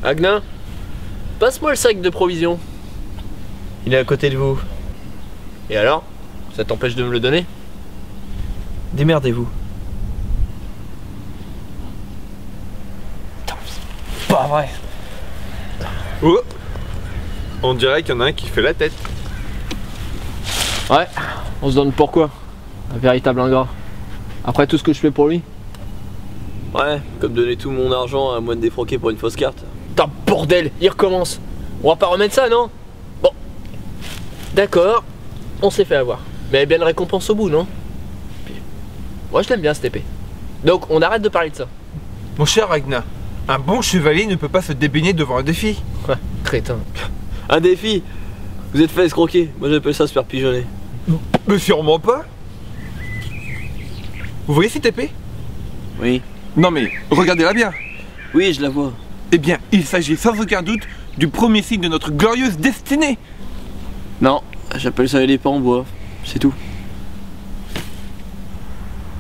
Agnin, passe-moi le sac de provisions. Il est à côté de vous. Et alors? Ça t'empêche de me le donner? Démerdez-vous. Pas vrai. Oh! On dirait qu'il y en a un qui fait la tête. Ouais, on se donne pourquoi? Un véritable ingrat. Après tout ce que je fais pour lui? Ouais, comme donner tout mon argent à moi de défroquer pour une fausse carte. Putain, bordel, il recommence. On va pas remettre ça, non? Bon. D'accord, on s'est fait avoir. Mais bien de récompense au bout, non? Puis, moi je l'aime bien cette épée. Donc on arrête de parler de ça. Mon cher Agnin, un bon chevalier ne peut pas se débaigner devant un défi. Ouais, crétin. Un défi? Vous êtes fait escroquer. Moi j'appelle ça se faire pigeonner. Mais sûrement pas. Vous voyez cette épée? Oui. Non mais, regardez-la bien. Oui, je la vois. Eh bien, il s'agit sans aucun doute du premier signe de notre glorieuse destinée. Non, j'appelle ça les pas en bois. C'est tout.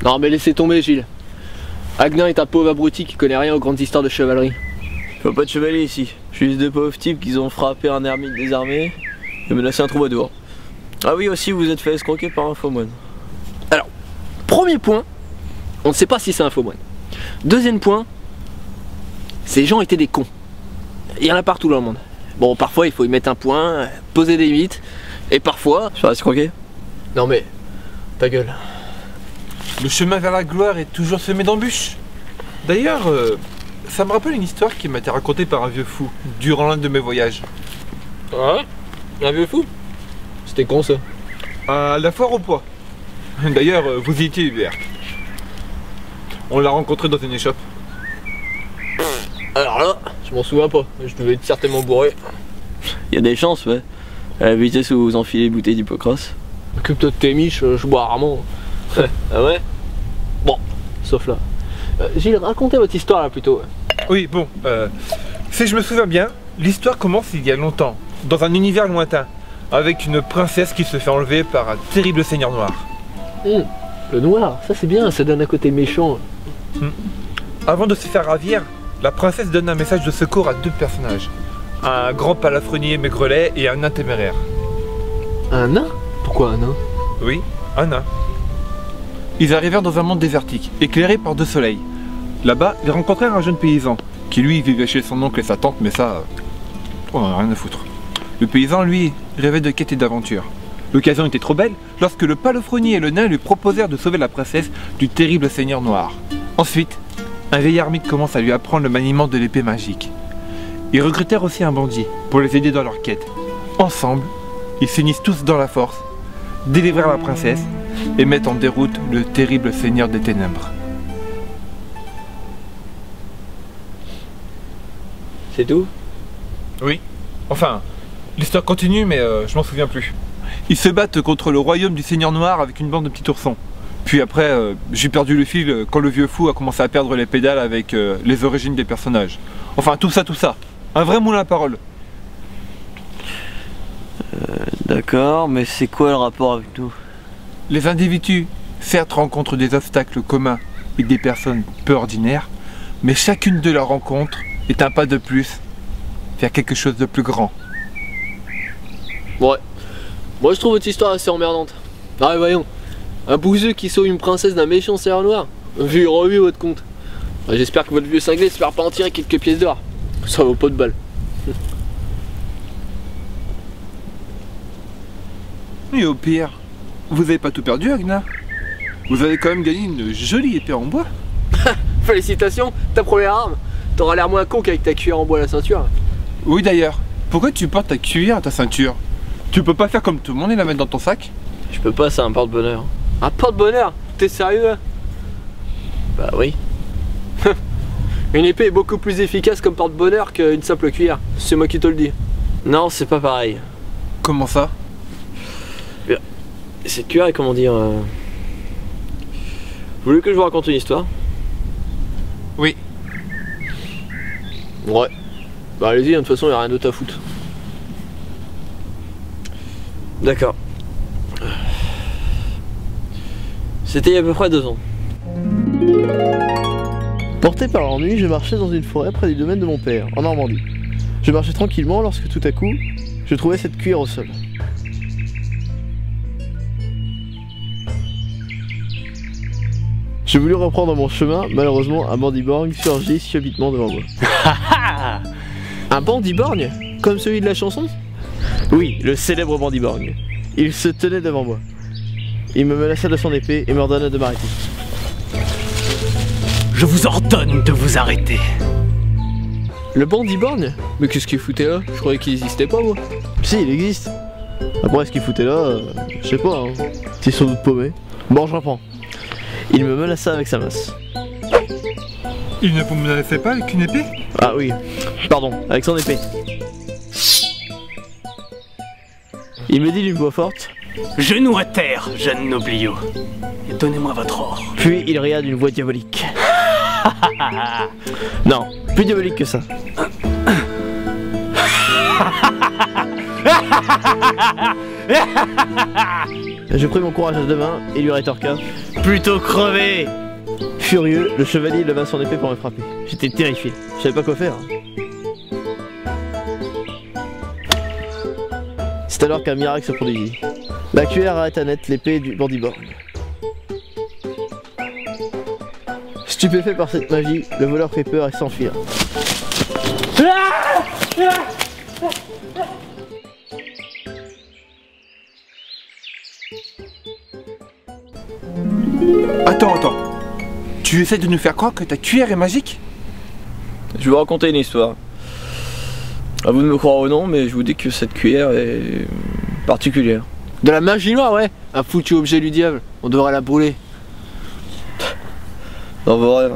Non mais laissez tomber, Gilles. Agnin est un pauvre abruti qui connaît rien aux grandes histoires de chevalerie. Faut pas de chevalier ici. Je suis juste deux pauvres types qui ont frappé un ermite désarmé et menacé un troubadour. Ah oui, aussi vous êtes fait escroquer par un faux moine. Alors, premier point, on ne sait pas si c'est un faux moine. Deuxième point, ces gens étaient des cons. Il y en a partout dans le monde. Bon, parfois il faut y mettre un point, poser des limites, et parfois... Je vais escroquer. Non mais, ta gueule. Le chemin vers la gloire est toujours semé d'embûches. D'ailleurs, ça me rappelle une histoire qui m'a été racontée par un vieux fou durant l'un de mes voyages. Ouais? Un vieux fou? C'était con ça. À la foire au poids. D'ailleurs, vous y étiez hier. On l'a rencontré dans une échoppe. Alors là, je m'en souviens pas. Je devais être certainement bourré. Il y a des chances, ouais. À la vitesse où vous enfilez les bouteilles d'hypocras. Occupe-toi de tes miches, je bois rarement. Ah ouais? Bon, sauf là. Gilles, racontez votre histoire là plutôt. Oui, bon, si je me souviens bien, l'histoire commence il y a longtemps, dans un univers lointain, avec une princesse qui se fait enlever par un terrible seigneur noir. Le noir, ça c'est bien, ça donne un côté méchant. Avant de se faire ravir, la princesse donne un message de secours à deux personnages. Un grand palafrenier maigrelet et un nain téméraire. Un nain? Pourquoi un nain? Oui, un nain. Ils arrivèrent dans un monde désertique, éclairé par deux soleils. Là-bas, ils rencontrèrent un jeune paysan, qui lui vivait chez son oncle et sa tante, mais ça... on en a rien à foutre. Le paysan, lui, rêvait de quête et d'aventure. L'occasion était trop belle lorsque le palefrenier et le nain lui proposèrent de sauver la princesse du terrible seigneur noir. Ensuite, un vieil ermite commence à lui apprendre le maniement de l'épée magique. Ils recrutèrent aussi un bandit pour les aider dans leur quête. Ensemble, ils s'unissent tous dans la force, délivrèrent la princesse et mettent en déroute le terrible seigneur des ténèbres. C'est tout? Oui. Enfin, l'histoire continue, mais je m'en souviens plus. Ils se battent contre le royaume du Seigneur Noir avec une bande de petits oursons. Puis après, j'ai perdu le fil quand le vieux fou a commencé à perdre les pédales avec les origines des personnages. Enfin, tout ça. Un vrai moulin à parole. D'accord, mais c'est quoi le rapport avec nous? Les individus, certes, rencontrent des obstacles communs et des personnes peu ordinaires, mais chacune de leurs rencontres est un pas de plus vers quelque chose de plus grand. Ouais. Moi je trouve votre histoire assez emmerdante. Ah voyons. Un bouseux qui sauve une princesse d'un méchant seigneur noir. Vu revu votre compte. J'espère que votre vieux cinglé se fera pas en tirer quelques pièces d'or. Ça vaut pas de balle. Et au pire, vous avez pas tout perdu, Agnin. Vous avez quand même gagné une jolie épée en bois. Félicitations, ta première arme. T'auras l'air moins con qu'avec ta cuillère en bois à la ceinture. Oui d'ailleurs, pourquoi tu portes ta cuillère à ta ceinture? Tu peux pas faire comme tout le monde et la mettre dans ton sac? Je peux pas, c'est un porte-bonheur. Un porte-bonheur? T'es sérieux là? Bah oui. Une épée est beaucoup plus efficace comme porte-bonheur qu'une simple cuillère. C'est moi qui te le dis. Non, c'est pas pareil. Comment ça? Cette cuillère est comment dire... Vous voulez que je vous raconte une histoire? Oui. Ouais. Bah allez-y, de toute façon, y'a rien d'autre à foutre. D'accord. C'était il y a à peu près 2 ans. Porté par l'ennui, je marchais dans une forêt près du domaine de mon père, en Normandie. Je marchais tranquillement lorsque tout à coup, je trouvais cette cuillère au sol. Je voulus reprendre mon chemin, malheureusement un bandiborgne surgit subitement devant moi. Un bandiborgne? Comme celui de la chanson? Oui, le célèbre bandiborgne. Il se tenait devant moi. Il me menaça de son épée et m'ordonna de m'arrêter. Je vous ordonne de vous arrêter. Le bandiborgne? Mais qu'est-ce qu'il foutait là? Je croyais qu'il n'existait pas, moi. Si, il existe. Après, ce qu'il foutait là, je sais pas, hein. C'est sans doute paumé. Bon, je reprends. Il me menaça avec sa masse. Il ne vous menaçait pas avec une épée? Ah oui, pardon, avec son épée. Il me dit d'une voix forte: Genou à terre, jeune noblio, et donnez-moi votre or. Puis il ria d'une voix diabolique. Non, plus diabolique que ça. Je pris mon courage à deux mains et lui rétorqua: Plutôt crever! Furieux, le chevalier leva son épée pour me frapper. J'étais terrifié, je savais pas quoi faire. C'est alors qu'un miracle se produisit. La cuillère arrêta net l'épée du bandiborgne. Stupéfait par cette magie, le voleur prit peur et s'enfuit. Attends. Tu essaies de nous faire croire que ta cuillère est magique? Je vais vous raconter une histoire. À vous de me croire ou non, mais je vous dis que cette cuillère est particulière. De la magie noire, ouais. Un foutu objet du diable. On devrait la brûler. Dans vos rêves.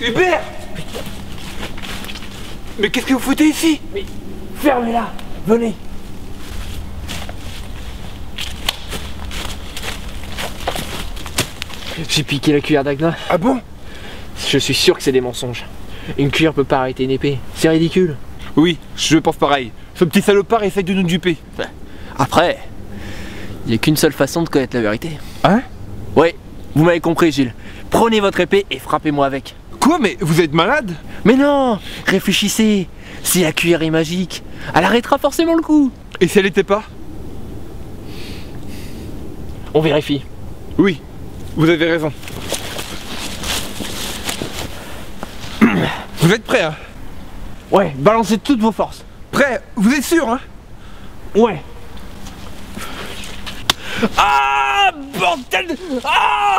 Hubert! Mais qu'est-ce que vous foutez ici? Mais fermez-la, venez. J'ai piqué la cuillère d'Agna. Ah bon? Je suis sûr que c'est des mensonges. Une cuillère peut pas arrêter une épée. C'est ridicule. Oui, je pense pareil. Ce petit salopard essaye de nous duper. Après, il n'y a qu'une seule façon de connaître la vérité. Hein? Ouais, vous m'avez compris, Gilles. Prenez votre épée et frappez-moi avec. Quoi? Mais vous êtes malade? Mais non, réfléchissez. Si la cuillère est magique, elle arrêtera forcément le coup. Et si elle était pas? On vérifie. Oui, vous avez raison. Vous êtes prêts, hein? Ouais, balancez toutes vos forces. Prêts? Vous êtes sûr, hein? Ouais. Ah, bordel! Ah!